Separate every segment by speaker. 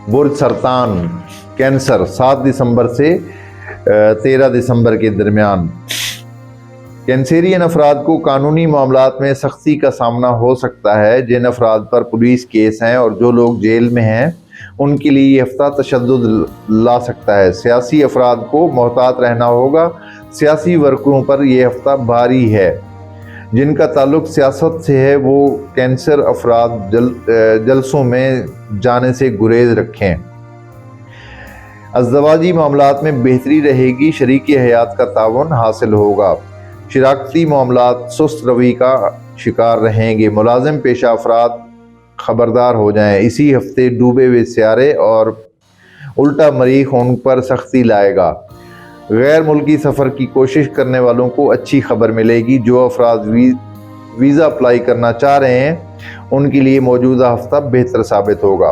Speaker 1: बुर्ज सरतान cancer 7 दिसंबर से 13 दिसंबर के दरमियान। कैंसेरियन अफराद को कानूनी मामलात में सख्ती का सामना हो सकता है। जिन अफराद पर पुलिस केस हैं और जो लोग जेल में हैं उनके लिए ये हफ्ता तशद्दुद ला सकता है। सियासी अफराद को मोहतात रहना होगा। सियासी वर्करों पर यह हफ्ता भारी है। जिनका ताल्लुक सियासत से है वो कैंसर अफराद जलसों में जाने से गुरेज रखें। अज़दवाजी मामलात में बेहतरी रहेगी। शरीकी हयात का तावन हासिल होगा। शराकती मामलात सुस्त रवि का शिकार रहेंगे। मुलाजिम पेशा अफराद खबरदार हो जाएं। इसी हफ्ते डूबे हुए सियारे और उल्टा मरीख उन पर सख्ती लाएगा। गैर मुल्की सफ़र की कोशिश करने वालों को अच्छी खबर मिलेगी। जो अफराद वीज़ा अप्लाई करना चाह रहे हैं उनके लिए मौजूदा हफ्ता बेहतर साबित होगा।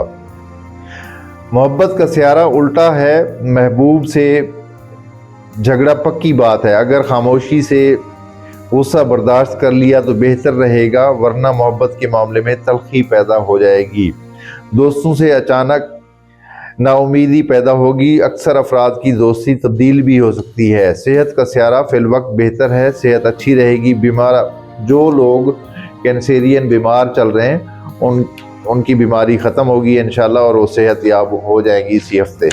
Speaker 1: मोहब्बत का सियारा उल्टा है। महबूब से झगड़ा पक्की बात है। अगर खामोशी से गुस्सा बर्दाश्त कर लिया तो बेहतर रहेगा, वरना मोहब्बत के मामले में तल्खी पैदा हो जाएगी। दोस्तों से अचानक नाउमीदी पैदा होगी। अक्सर अफराद की दोस्ती तब्दील भी हो सकती है। सेहत का सियारा फिलवक्त बेहतर है। सेहत अच्छी रहेगी। जो लोग कैंसेरियन बीमार चल रहे हैं उनकी बीमारी ख़त्म होगी इंशाल्लाह और वो सेहत याब हो जाएगी इसी हफ्ते।